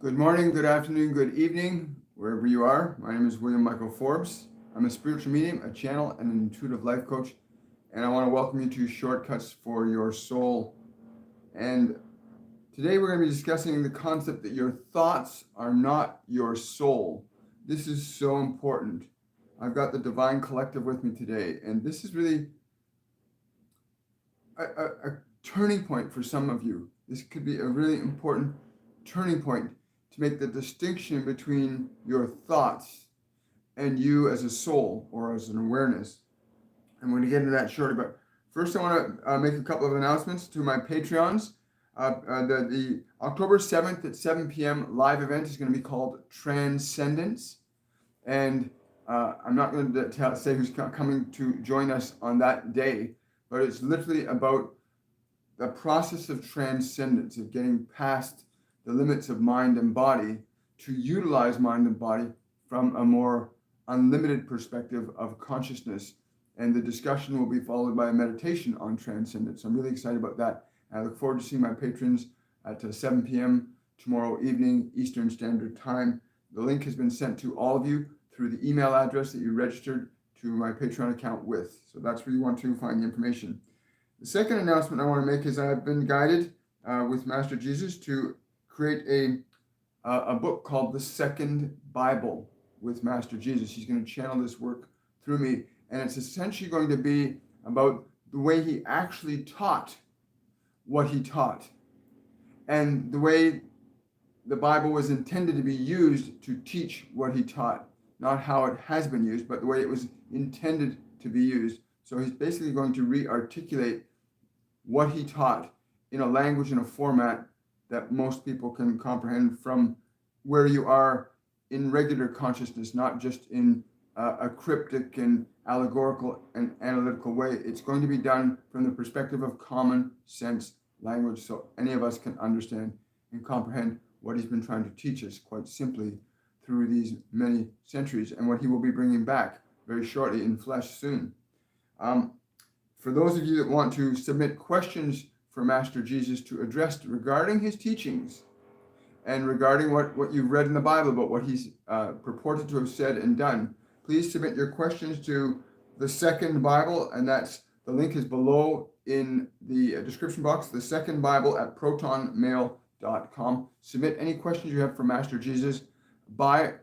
Good morning, good afternoon, good evening, wherever you are. My name is William Michael Forbes. I'm a spiritual medium, a channel, and an intuitive life coach. And I want to welcome you to Shortcuts for Your Soul. And today we're going to be discussing the concept that your thoughts are not your soul. This is so important. I've got the Divine Collective with me today, and this is really a turning point for some of you. This could be a really important turning point to make the distinction between your thoughts and you as a soul or as an awareness. I'm going to get into that shortly, but first I want to make a couple of announcements to my Patreons. The October 7th at 7 p.m. live event is going to be called Transcendence, and I'm not going to say who's coming to join us on that day, but it's literally about the process of transcendence, of getting past the limits of mind and body to utilize mind and body from a more unlimited perspective of consciousness. And the discussion will be followed by a meditation on transcendence. I'm really excited about that. I look forward to seeing my patrons at 7 p.m. tomorrow evening, Eastern Standard Time. The link has been sent to all of you through the email address that you registered to my Patreon account with. So that's where you want to find the information. The second announcement I want to make is I've been guided with Master Jesus to create a book called The Second Bible with Master Jesus. He's going to channel this work through me, and it's essentially going to be about the way he actually taught what he taught, and the way the Bible was intended to be used to teach what he taught, not how it has been used, but the way it was intended to be used. So he's basically going to re-articulate what he taught in a language and a format that most people can comprehend from where you are in regular consciousness, not just in a cryptic and allegorical and analytical way. It's going to be done from the perspective of common sense language, so any of us can understand and comprehend what he's been trying to teach us quite simply through these many centuries, and what he will be bringing back very shortly in flesh soon. For those of you that want to submit questions for Master Jesus to address regarding his teachings and regarding what you've read in the Bible about what he's purported to have said and done, please submit your questions to the Second Bible, and that's the link is below in the description box, the Second Bible at protonmail.com. Submit any questions you have for Master Jesus. By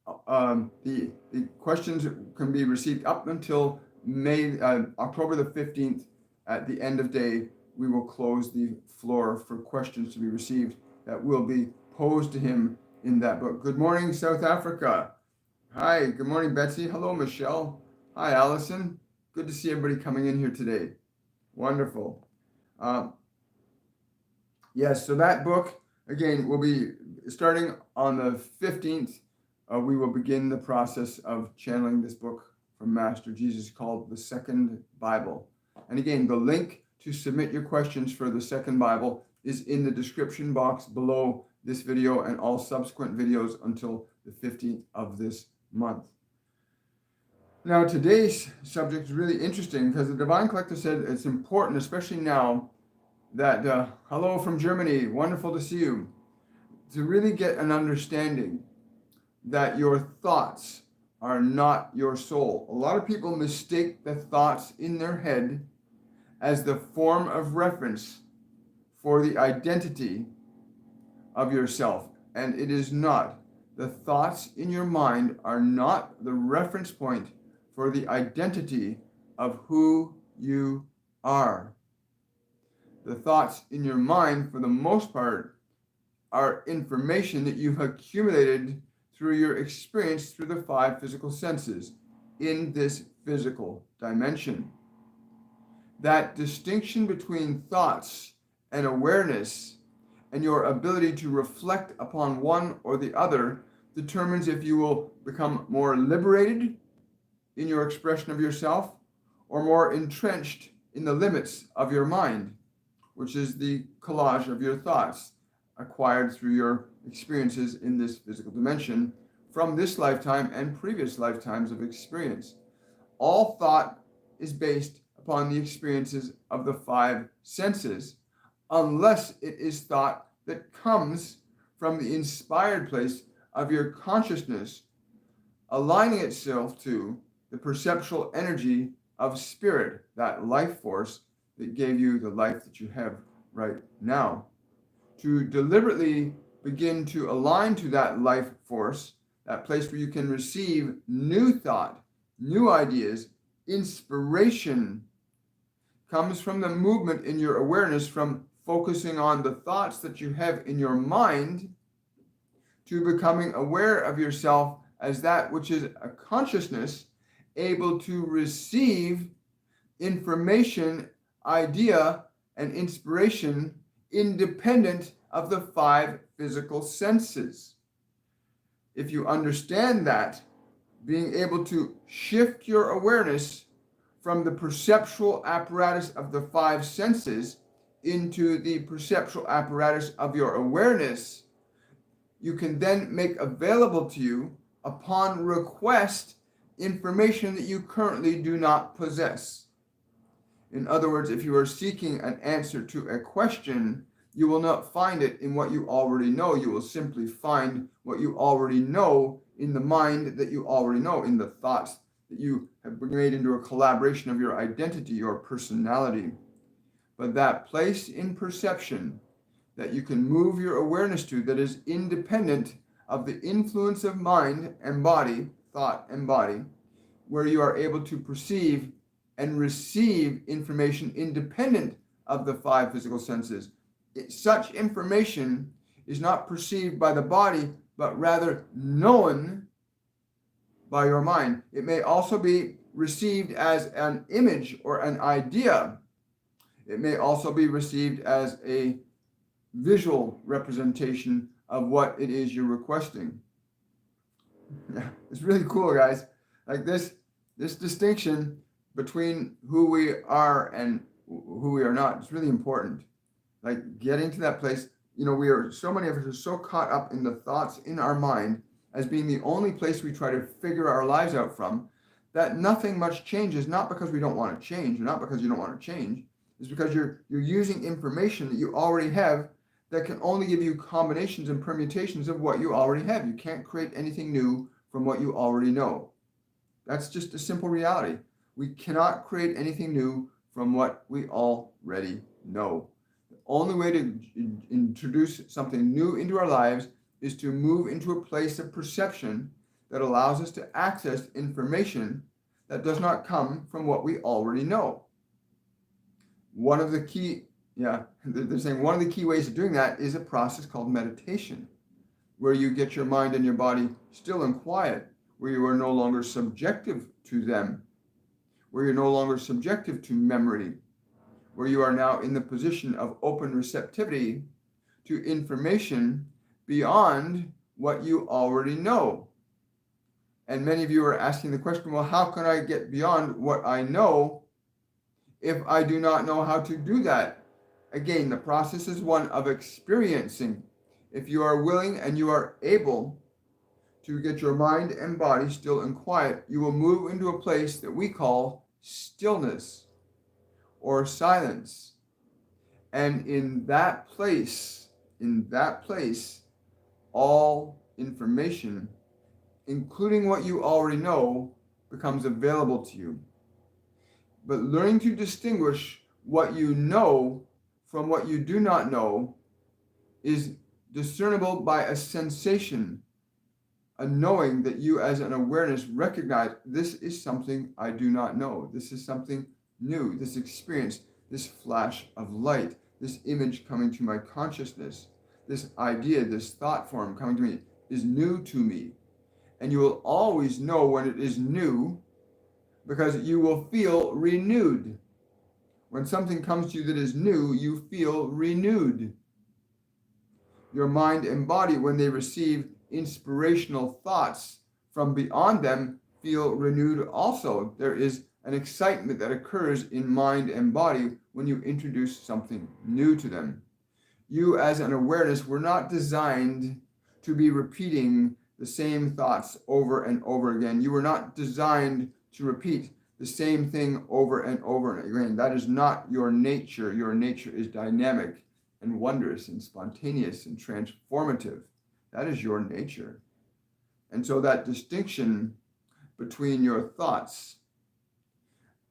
the questions can be received up until October the 15th. At the end of day, we will close the floor for questions to be received that will be posed to him in that book. Good morning, South Africa. Hi, good morning, Betsy. Hello, Michelle. Hi, Allison. Good to see everybody coming in here today. Wonderful. Yes, so that book, again, will be starting on the 15th. We will begin the process of channeling this book from Master Jesus called The Second Bible. And again, the link to submit your questions for the Second Bible is in the description box below this video and all subsequent videos until the 15th of this month. Now, today's subject is really interesting because the Divine Collective said it's important, especially now that, hello from Germany, wonderful to see you, to really get an understanding that your thoughts are not your soul. A lot of people mistake the thoughts in their head as the form of reference for the identity of yourself, and it is not. The thoughts in your mind are not the reference point for the identity of who you are. The thoughts in your mind, for the most part, are information that you've accumulated through your experience through the 5 physical senses in this physical dimension. That distinction between thoughts and awareness and your ability to reflect upon one or the other determines if you will become more liberated in your expression of yourself or more entrenched in the limits of your mind, which is the collage of your thoughts acquired through your experiences in this physical dimension from this lifetime and previous lifetimes of experience. All thought is based upon the experiences of the 5 senses, unless it is thought that comes from the inspired place of your consciousness, aligning itself to the perceptual energy of spirit, that life force that gave you the life that you have right now. To deliberately begin to align to that life force, that place where you can receive new thought, new ideas, inspiration, comes from the movement in your awareness from focusing on the thoughts that you have in your mind to becoming aware of yourself as that which is a consciousness able to receive information, idea, and inspiration independent of the five physical senses. If you understand that, being able to shift your awareness from the perceptual apparatus of the five senses into the perceptual apparatus of your awareness, you can then make available to you, upon request, information that you currently do not possess. In other words, if you are seeking an answer to a question, you will not find it in what you already know. You will simply find what you already know in the mind that you already know, in the thoughts that you have made into a collaboration of your identity, your personality. But that place in perception that you can move your awareness to, that is independent of the influence of mind and body, thought and body, where you are able to perceive and receive information independent of the five physical senses. Such information is not perceived by the body, but rather known by your mind. It may also be received as an image or an idea. It may also be received as a visual representation of what it is you're requesting. Yeah, it's really cool, guys. Like this distinction between who we are and who we are not is really important. Like getting to that place, so many of us are so caught up in the thoughts in our mind as being the only place we try to figure our lives out from, that nothing much changes, not because we don't want to change, or not because you don't want to change. It's because you're using information that you already have that can only give you combinations and permutations of what you already have. You can't create anything new from what you already know. That's just a simple reality. We cannot create anything new from what we already know. The only way to introduce something new into our lives is to move into a place of perception that allows us to access information that does not come from what we already know. One of the key ways of doing that is a process called meditation, where you get your mind and your body still and quiet, where you are no longer subjective to them, where you're no longer subjective to memory, where you are now in the position of open receptivity to information beyond what you already know. And many of you are asking the question, well, how can I get beyond what I know if I do not know how to do that? Again, the process is one of experiencing. If you are willing and you are able to get your mind and body still and quiet, you will move into a place that we call stillness or silence. And in that place, all information, including what you already know, becomes available to you. But learning to distinguish what you know from what you do not know is discernible by a sensation, a knowing that you as an awareness recognize, this is something I do not know. This is something new, this experience, this flash of light, this image coming to my consciousness, this idea, this thought form coming to me is new to me. And you will always know when it is new because you will feel renewed. When something comes to you that is new, you feel renewed. Your mind and body, when they receive inspirational thoughts from beyond them, feel renewed also. There is an excitement that occurs in mind and body when you introduce something new to them. You as an awareness were not designed to be repeating the same thoughts over and over again. You were not designed to repeat the same thing over and over again. That is not your nature. Your nature is dynamic and wondrous and spontaneous and transformative. That is your nature. And so that distinction between your thoughts,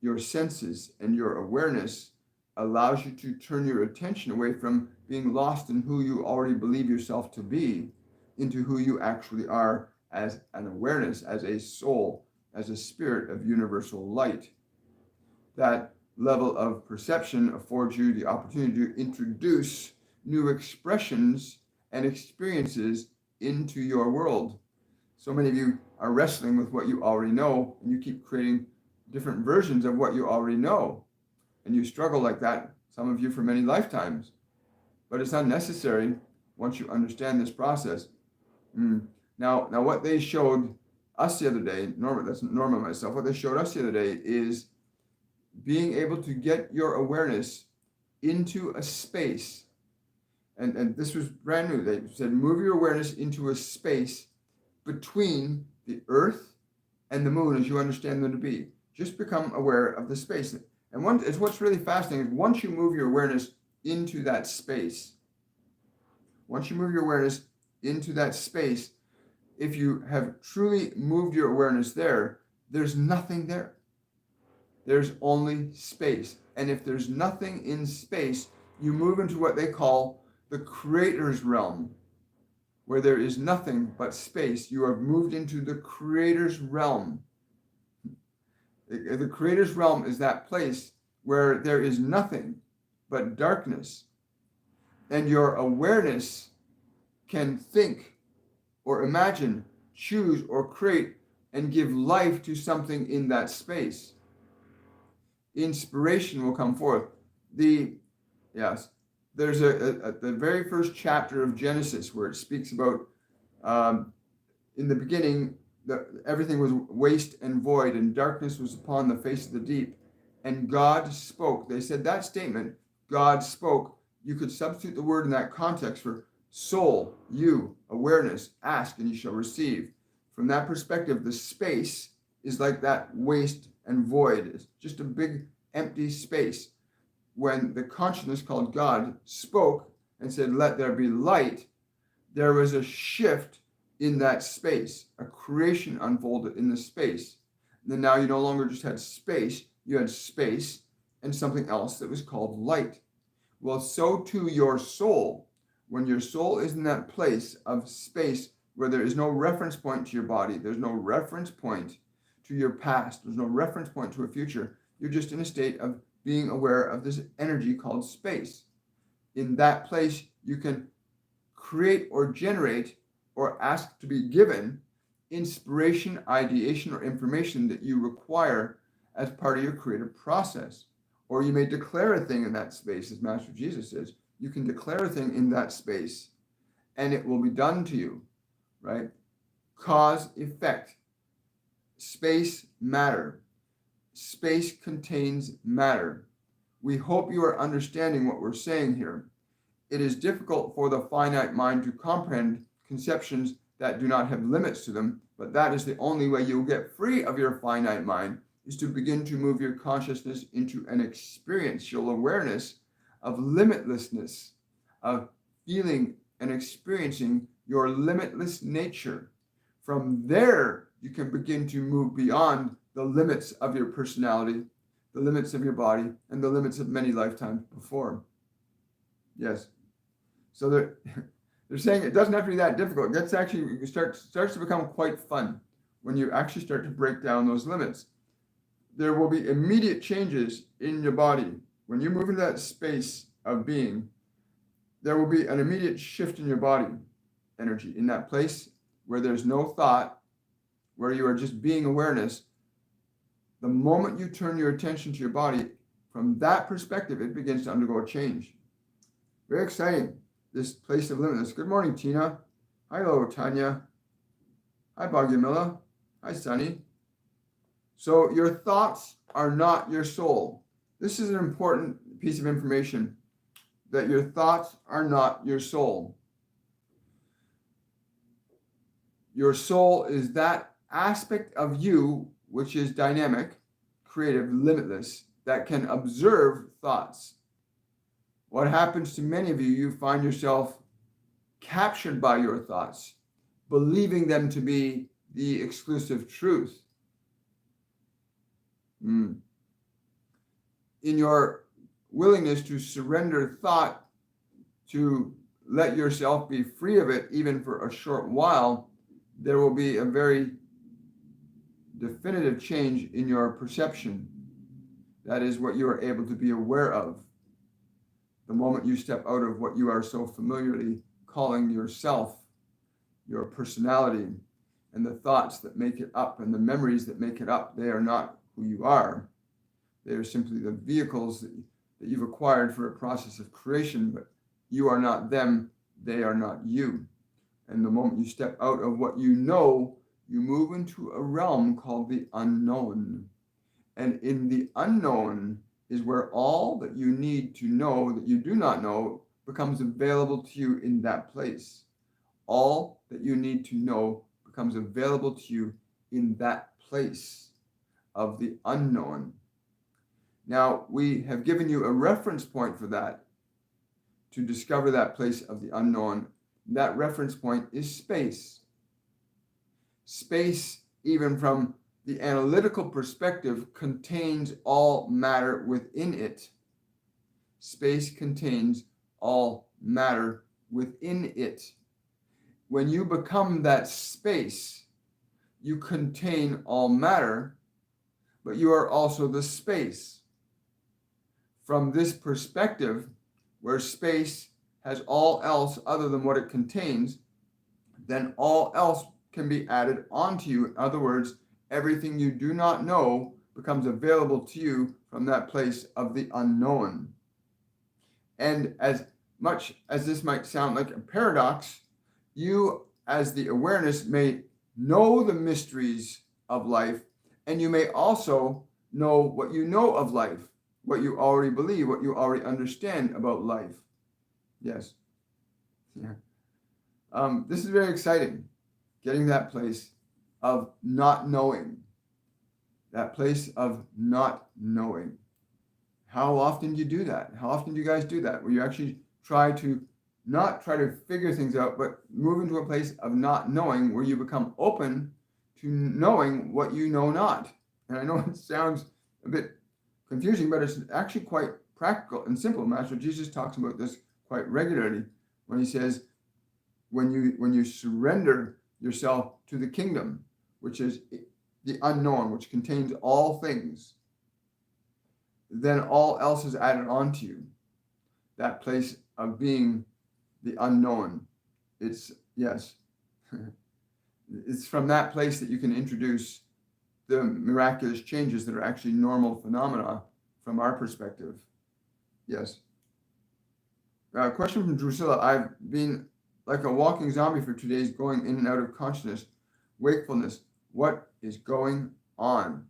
your senses, and your awareness allows you to turn your attention away from being lost in who you already believe yourself to be into who you actually are as an awareness, as a soul, as a spirit of universal light. That level of perception affords you the opportunity to introduce new expressions and experiences into your world. So many of you are wrestling with what you already know, and you keep creating different versions of what you already know. And you struggle like that, some of you, for many lifetimes. But it's not necessary once you understand this process. Now, what they showed us the other day, Norma and myself, what they showed us the other day is being able to get your awareness into a space. And this was brand new. They said, move your awareness into a space between the earth and the moon as you understand them to be. Just become aware of the space. And what's really fascinating is once you move your awareness into that space, if you have truly moved your awareness there, there's nothing there. There's only space. And if there's nothing in space, you move into what they call the creator's realm, where there is nothing but space. You have moved into the creator's realm. The creator's realm is that place where there is nothing but darkness. And your awareness can think or imagine, choose or create, and give life to something in that space. Inspiration will come forth. There's the very first chapter of Genesis where it speaks about in the beginning everything was waste and void, and darkness was upon the face of the deep, and God spoke. They said that statement, God spoke, you could substitute the word in that context for soul, you, awareness, ask and you shall receive. From that perspective, the space is like that waste and void. It's just a big empty space. When the consciousness called God spoke and said, let there be light, there was a shift in that space. A creation unfolded in the space. And then now you no longer just had space, you had space and something else that was called light. Well, so too your soul. When your soul is in that place of space where there is no reference point to your body, there's no reference point to your past, there's no reference point to a future, you're just in a state of being aware of this energy called space. In that place, you can create or generate or ask to be given inspiration, ideation, or information that you require as part of your creative process. Or you may declare a thing in that space, as Master Jesus says. You can declare a thing in that space, and it will be done to you, right? Cause, effect. Space, matter. Space contains matter. We hope you are understanding what we're saying here. It is difficult for the finite mind to comprehend conceptions that do not have limits to them, but that is the only way you'll get free of your finite mind, is to begin to move your consciousness into an experiential awareness of limitlessness, of feeling and experiencing your limitless nature. From there, you can begin to move beyond the limits of your personality, the limits of your body, and the limits of many lifetimes before. Yes. So they're saying it doesn't have to be that difficult. That's actually, it starts to become quite fun when you actually start to break down those limits. There will be immediate changes in your body. When you move into that space of being, there will be an immediate shift in your body energy. In that place where there's no thought, where you are just being awareness, the moment you turn your attention to your body, from that perspective, it begins to undergo a change. Very exciting, this place of limitless. Good morning, Tina. Hello, Tanya. Hi, Bhagyamila. Hi, Sunny. So your thoughts are not your soul. This is an important piece of information, that your thoughts are not your soul. Your soul is that aspect of you which is dynamic, creative, limitless, that can observe thoughts. What happens to many of you, you find yourself captured by your thoughts, believing them to be the exclusive truth. In your willingness to surrender thought, to let yourself be free of it, even for a short while, there will be a very definitive change in your perception. That is what you are able to be aware of. The moment you step out of what you are so familiarly calling yourself, your personality, and the thoughts that make it up and the memories that make it up, they are not who you are. They are simply the vehicles that you've acquired for a process of creation, but you are not them, they are not you. And the moment you step out of what you know, you move into a realm called the unknown. And in the unknown is where all that you need to know that you do not know becomes available to you in that place. All that you need to know becomes available to you in that place of the unknown. Now, we have given you a reference point for that, to discover that place of the unknown. That reference point is space. Space, even from the analytical perspective, contains all matter within it. Space contains all matter within it. When you become that space, you contain all matter, but you are also the space. From this perspective, where space has all else other than what it contains, then all else can be added onto you. In other words, everything you do not know becomes available to you from that place of the unknown. And as much as this might sound like a paradox, you, as the awareness, may know the mysteries of life, and you may also know what you know of life, what you already believe, what you already understand about life. Yes. Yeah. This is very exciting, getting that place of not knowing. That place of not knowing. How often do you do that? How often do you guys do that? Where you actually not try to figure things out, but move into a place of not knowing, where you become open to knowing what you know not. And I know it sounds a bit confusing, but it's actually quite practical and simple. Master Jesus talks about this quite regularly when he says, when you surrender yourself to the kingdom, which is the unknown, which contains all things, then all else is added onto you. That place of being the unknown. It's from that place that you can introduce the miraculous changes that are actually normal phenomena from our perspective. Yes. Question from Drusilla. I've been like a walking zombie for 2 days, going in and out of consciousness, wakefulness. What is going on?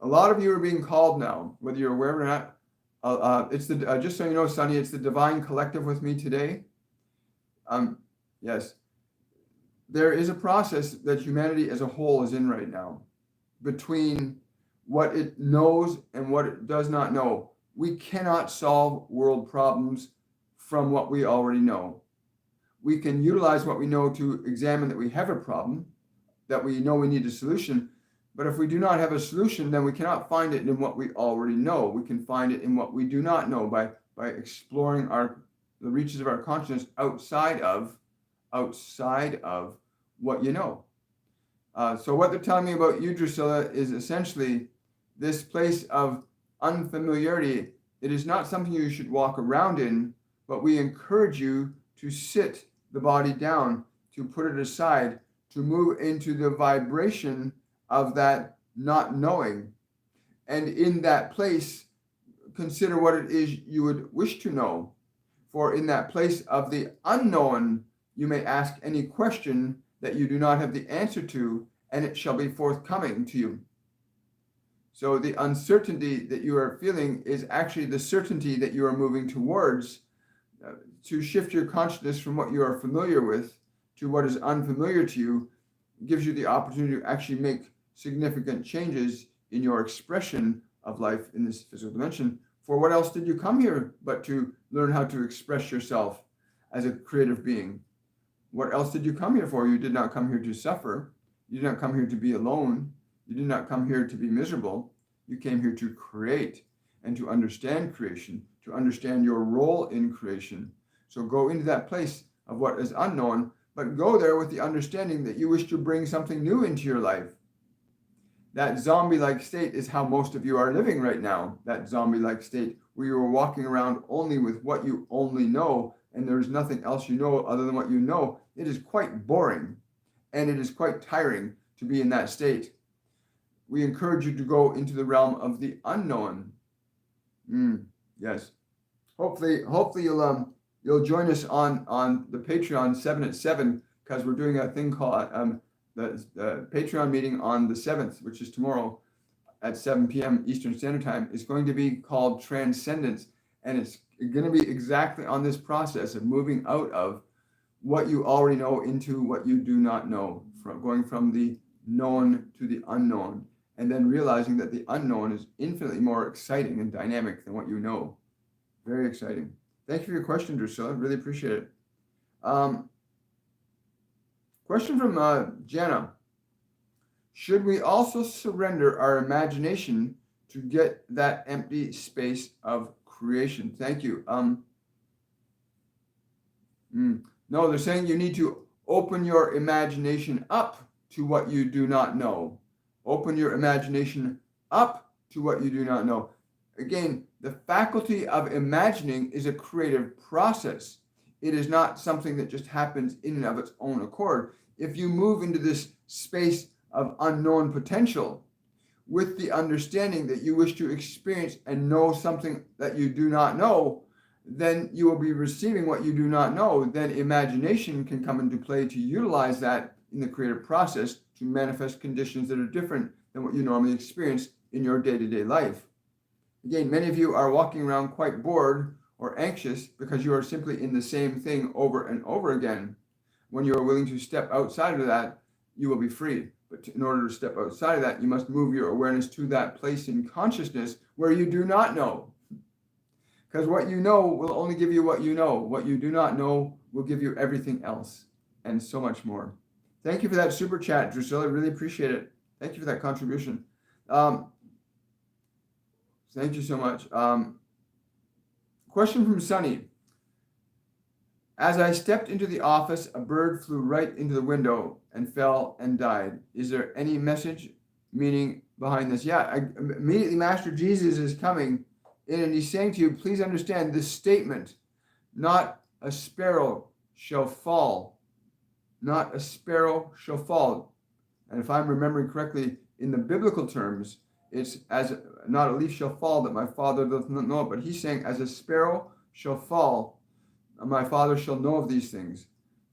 A lot of you are being called now, whether you're aware or not. It's the just so you know, Sonny, it's the Divine Collective with me today. Yes, there is a process that humanity as a whole is in right now, between what it knows and what it does not know. We cannot solve world problems from what we already know. We can utilize what we know to examine that we have a problem, that we know we need a solution. But if we do not have a solution, then we cannot find it in what we already know. We can find it in what we do not know by exploring the reaches of our consciousness outside of what you know. So what they're telling me about you, Drusilla, is essentially this place of unfamiliarity. It is not something you should walk around in, but we encourage you to sit the body down, to put it aside, to move into the vibration of that not knowing. And in that place, consider what it is you would wish to know. For in that place of the unknown, you may ask any question that you do not have the answer to, and it shall be forthcoming to you. So the uncertainty that you are feeling is actually the certainty that you are moving towards, to shift your consciousness from what you are familiar with to what is unfamiliar to you. Gives you the opportunity to actually make significant changes in your expression of life in this physical dimension. For what else did you come here but to learn how to express yourself as a creative being. What else did you come here for? You did not come here to suffer. You did not come here to be alone. You did not come here to be miserable. You came here to create and to understand creation, to understand your role in creation. So go into that place of what is unknown, but go there with the understanding that you wish to bring something new into your life. That zombie-like state is how most of you are living right now. That zombie-like state where you are walking around only with what you only know, and there's nothing else you know other than what you know. It is quite boring, and it is quite tiring to be in that state. We encourage you to go into the realm of the unknown. Yes. Hopefully you'll join us on the Patreon 7 at 7, because we're doing a thing called the Patreon meeting on the 7th, which is tomorrow at 7 p.m. Eastern Standard Time. Is going to be called Transcendence, and it's going to be exactly on this process of moving out of what you already know into what you do not know, going from the known to the unknown, and then realizing that the unknown is infinitely more exciting and dynamic than what you know. Very exciting. Thank you for your question, Drusilla. Really appreciate it. Question from Jana. Should we also surrender our imagination to get that empty space of creation? Thank you. No, they're saying you need to open your imagination up to what you do not know. Open your imagination up to what you do not know. Again, the faculty of imagining is a creative process. It is not something that just happens in and of its own accord. If you move into this space of unknown potential with the understanding that you wish to experience and know something that you do not know, then you will be receiving what you do not know. Then imagination can come into play to utilize that in the creative process to manifest conditions that are different than what you normally experience in your day-to-day life. Again, many of you are walking around quite bored or anxious because you are simply in the same thing over and over again. When you are willing to step outside of that, you will be free. But in order to step outside of that, you must move your awareness to that place in consciousness where you do not know. Because what you know will only give you what you know. What you do not know will give you everything else and so much more. Thank you for that super chat, Drusilla. Really appreciate it. Thank you for that contribution. Thank you so much. Question from Sunny. As I stepped into the office, a bird flew right into the window and fell and died. Is there any message, meaning behind this? Yeah, immediately Master Jesus is coming in and he's saying to you, please understand this statement, not a sparrow shall fall. Not a sparrow shall fall. And if I'm remembering correctly, in the biblical terms, it's as not a leaf shall fall that my Father doth not know it, but he's saying as a sparrow shall fall, my Father shall know of these things.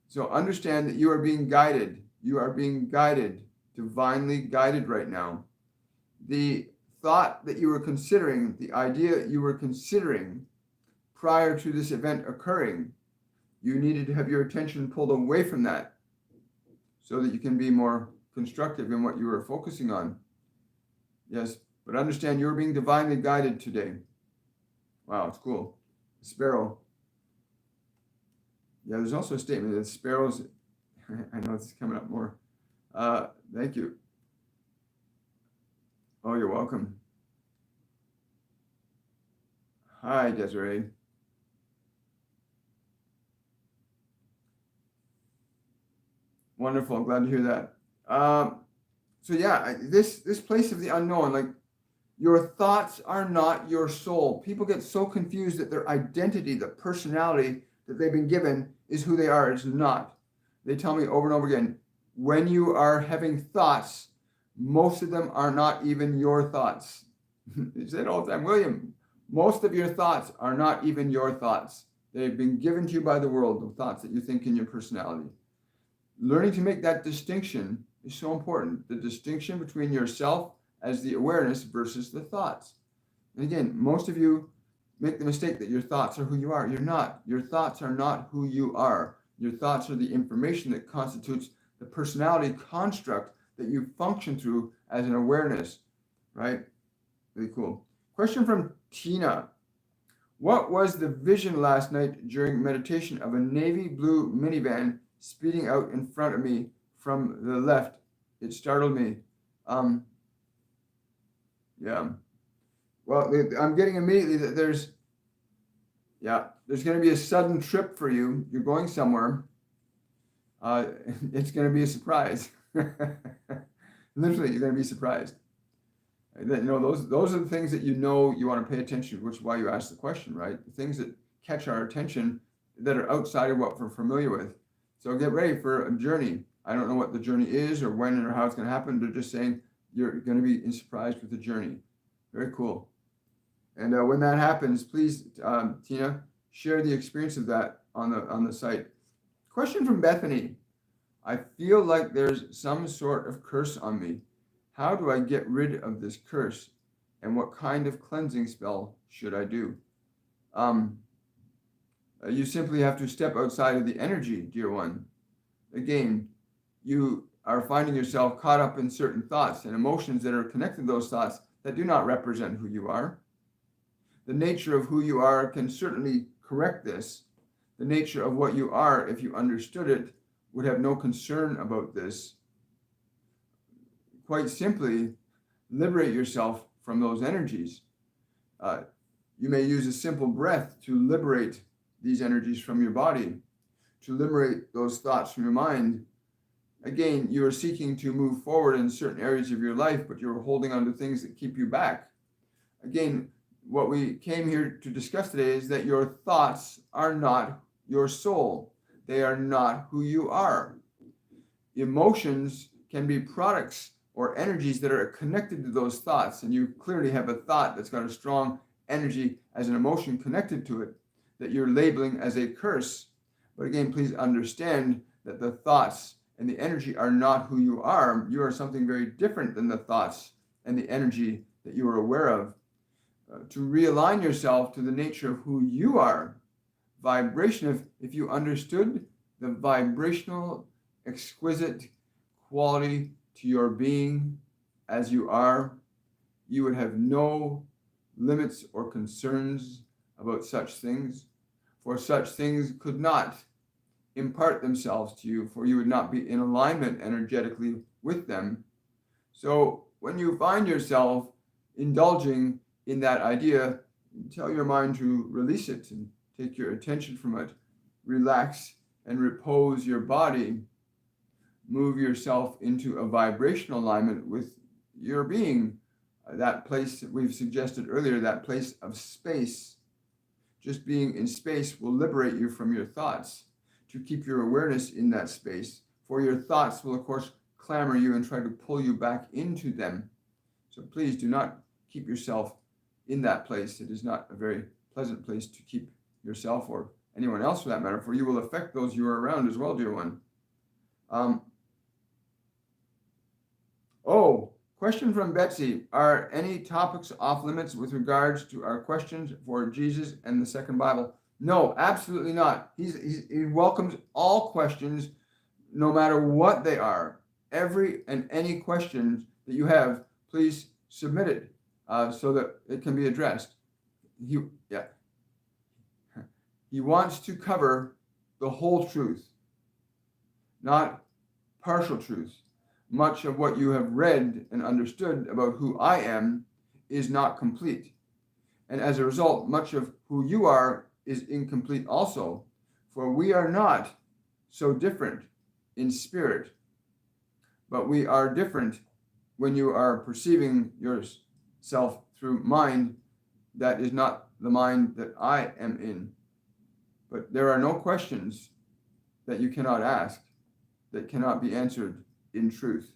So understand that you are being guided. You are being guided, divinely guided right now. The thought that you were considering, the idea you were considering prior to this event occurring, you needed to have your attention pulled away from that so that you can be more constructive in what you were focusing on. Yes, but understand you're being divinely guided today. Wow, it's cool. Sparrow. Yeah, there's also a statement that sparrows, I know it's coming up more. Thank you. Oh, you're welcome. Hi, Desiree. Wonderful. I'm glad to hear that. So yeah, this place of the unknown, like your thoughts are not your soul. People get so confused that their identity, the personality that they've been given is who they are. It's not. They tell me over and over again, when you are having thoughts, most of them are not even your thoughts. You say it all the time, William. Most of your thoughts are not even your thoughts. They've been given to you by the world, the thoughts that you think in your personality. Learning to make that distinction is so important. The distinction between yourself as the awareness versus the thoughts. And again, most of you make the mistake that your thoughts are who you are. You're not. Your thoughts are not who you are. Your thoughts are the information that constitutes the personality construct that you function through as an awareness, right? Really cool. Question from Tina. What was the vision last night during meditation of a navy blue minivan speeding out in front of me from the left? It startled me. Um, yeah. Well, I'm getting immediately that there's going to be a sudden trip for you. You're going somewhere. It's going to be a surprise. Literally, you're going to be surprised. Those are the things that you want to pay attention to, which is why you ask the question, right? The things that catch our attention that are outside of what we're familiar with. So get ready for a journey. I don't know what the journey is or when or how it's going to happen. They're just saying you're going to be surprised with the journey. Very cool. And when that happens, please, Tina, share the experience of that on the site. Question from Bethany. I feel like there's some sort of curse on me. How do I get rid of this curse? And what kind of cleansing spell should I do? You simply have to step outside of the energy, dear one. Again, you are finding yourself caught up in certain thoughts and emotions that are connected to those thoughts that do not represent who you are. The nature of who you are can certainly correct this. The nature of what you are, if you understood it, would have no concern about this. Quite simply, liberate yourself from those energies. You may use a simple breath to liberate these energies from your body, to liberate those thoughts from your mind. Again, you are seeking to move forward in certain areas of your life, but you're holding on to things that keep you back. Again, what we came here to discuss today is that your thoughts are not your soul. They are not who you are. Emotions can be products or energies that are connected to those thoughts, and you clearly have a thought that's got a strong energy as an emotion connected to it that you're labeling as a curse. But again, please understand that the thoughts and the energy are not who you are. You are something very different than the thoughts and the energy that you are aware of. To realign yourself to the nature of who you are, vibration, if you understood the vibrational, exquisite quality to your being as you are, you would have no limits or concerns about such things, for such things could not impart themselves to you, for you would not be in alignment energetically with them. So when you find yourself indulging in that idea, tell your mind to release it and take your attention from it. Relax and repose your body. Move yourself into a vibrational alignment with your being. That place that we've suggested earlier, that place of space. Just being in space will liberate you from your thoughts, to keep your awareness in that space. For your thoughts will, of course, clamor you and try to pull you back into them. So please do not keep yourself in that place. It is not a very pleasant place to keep yourself or anyone else for that matter, for you will affect those you are around as well, dear one. Question from Betsy. Are any topics off limits with regards to our questions for Jesus and the second Bible? No, absolutely not. He welcomes all questions, no matter what they are. Every and any questions that you have, please submit it so that it can be addressed. He wants to cover the whole truth, not partial truth. Much of what you have read and understood about who I am is not complete. And as a result, much of who you are is incomplete also. For we are not so different in spirit, but we are different when you are perceiving yourself through mind that is not the mind that I am in. But there are no questions that you cannot ask, that cannot be answered in truth.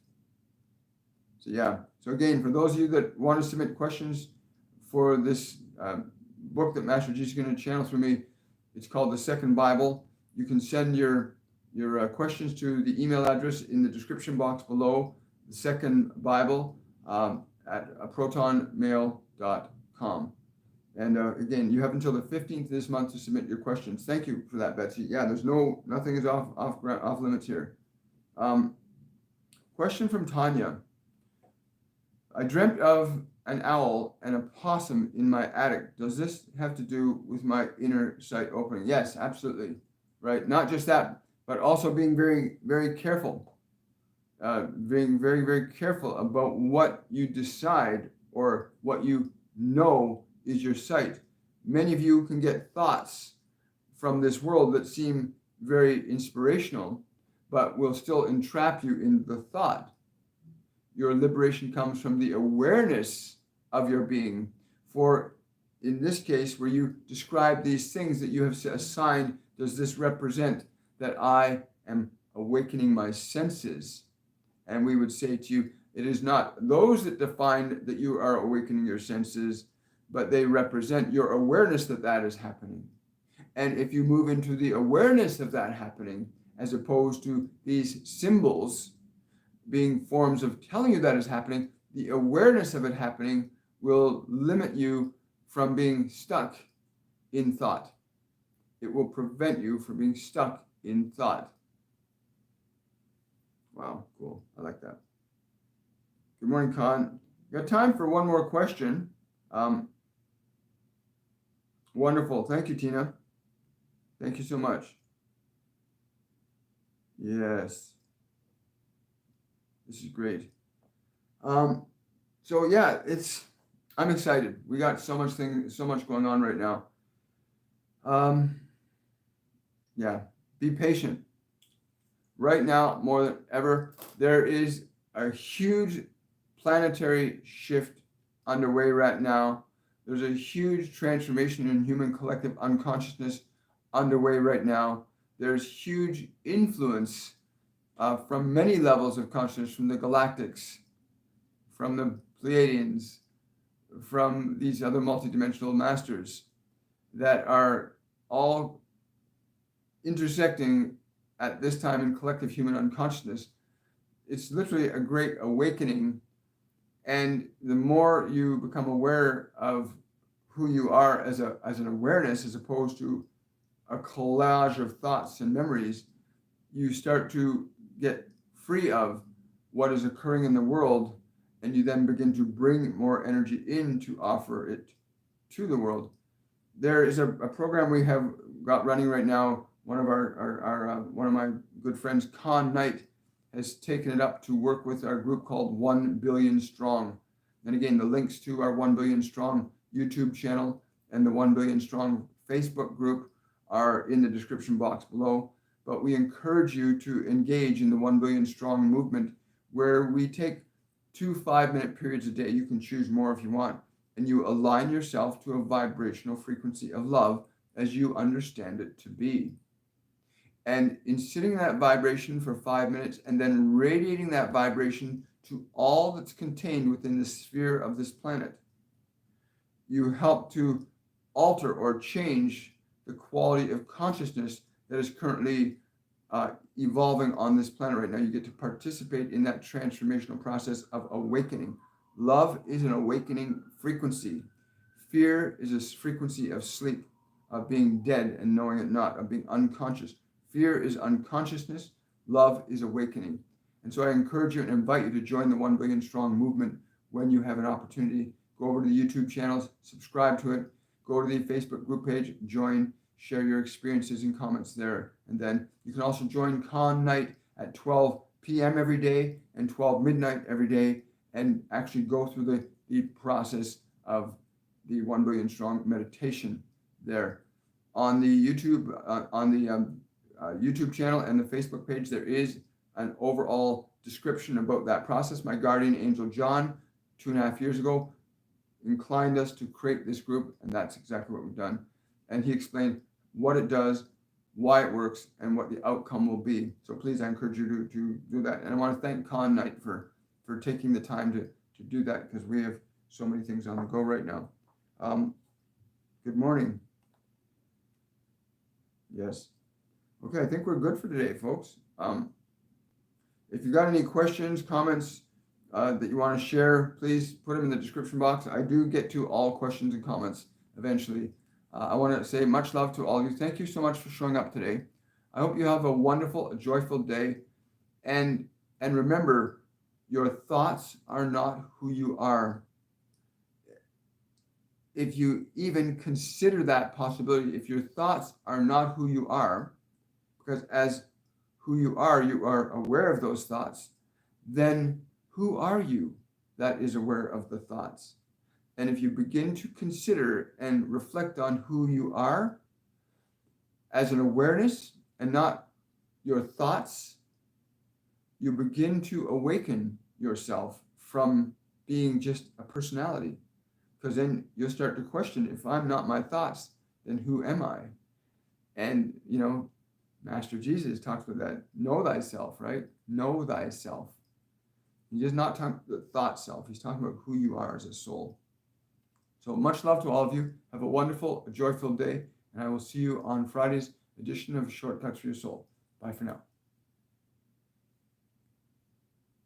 So again, for those of you that want to submit questions for this book that Master Jesus is going to channel through me, it's called The Second Bible. You can send your questions to the email address in the description box below, The Second Bible at protonmail.com. And again, you have until the 15th of this month to submit your questions. Thank you for that, Betsy. Yeah, there's nothing is off limits here. Question from Tanya. I dreamt of an owl and a possum in my attic. Does this have to do with my inner sight opening? Yes, absolutely. Right. Not just that, but also being very, very careful. Being very, very careful about what you decide or what you know is your sight. Many of you can get thoughts from this world that seem very inspirational, but will still entrap you in the thought. Your liberation comes from the awareness of your being. For in this case, where you describe these things that you have assigned, does this represent that I am awakening my senses? And we would say to you, it is not those that define that you are awakening your senses, but they represent your awareness that that is happening. And if you move into the awareness of that happening, as opposed to these symbols being forms of telling you that is happening, the awareness of it happening will limit you from being stuck in thought. It will prevent you from being stuck in thought. Wow, cool. I like that. Good morning, Con. Got time for one more question. Wonderful. Thank you, Tina. Thank you so much. Yes. This is great. So yeah, I'm excited. We got so much going on right now. Yeah, be patient. Right now, more than ever, there is a huge planetary shift underway right now. There's a huge transformation in human collective unconsciousness underway right now. There's huge influence from many levels of consciousness, from the galactics, from the Pleiadians, from these other multidimensional masters that are all intersecting at this time in collective human unconsciousness. It's literally a great awakening. And the more you become aware of who you are as an awareness, as opposed to a collage of thoughts and memories, you start to get free of what is occurring in the world, and you then begin to bring more energy in to offer it to the world. There is a program we have got running right now. One of one of my good friends, Con Knight, has taken it up to work with our group called 1 Billion Strong. And again, the links to our 1 Billion Strong YouTube channel and the 1 Billion Strong Facebook group are in the description box below. But we encourage you to engage in the 1 Billion Strong movement, where we take 2 5-minute periods a day. You can choose more if you want. And you align yourself to a vibrational frequency of love as you understand it to be. And in sitting in that vibration for 5 minutes and then radiating that vibration to all that's contained within the sphere of this planet, you help to alter or change the quality of consciousness that is currently evolving on this planet right now. You get to participate in that transformational process of awakening. Love is an awakening frequency. Fear is a frequency of sleep, of being dead and knowing it not, of being unconscious. Fear is unconsciousness. Love is awakening. And so I encourage you and invite you to join the 1 Billion Strong movement when you have an opportunity. Go over to the YouTube channels, subscribe to it, go to the Facebook group page, join, share your experiences and comments there. And then you can also join Con Night at 12 p.m. every day and 12 midnight every day, and actually go through the process of the 1 Billion Strong meditation there. On the YouTube, YouTube channel and the Facebook page, there is an overall description about that process. My guardian angel John, 2.5 years ago, inclined us to create this group, and that's exactly what we've done. And he explained what it does, why it works, and what the outcome will be. So please, I encourage you to do that. And I want to thank Con Knight for taking the time to do that, because we have so many things on the go right now. Good morning. Yes. Okay, I think we're good for today, folks. If you got any questions, comments that you want to share, please put them in the description box. I do get to all questions and comments eventually. I want to say much love to all of you. Thank you so much for showing up today. I hope you have a wonderful, joyful day. And remember, your thoughts are not who you are. if you even consider that possibility, if your thoughts are not who you are, because as who you are aware of those thoughts, then who are you that is aware of the thoughts? And if you begin to consider and reflect on who you are as an awareness and not your thoughts, you begin to awaken yourself from being just a personality. Because then you'll start to question, if I'm not my thoughts, then who am I? And, Master Jesus talks about that. Know thyself, right? Know thyself. He's just not talking about the thought self. He's talking about who you are as a soul. So much love to all of you. Have a wonderful, joyful day. And I will see you on Friday's edition of Shortcuts for Your Soul. Bye for now.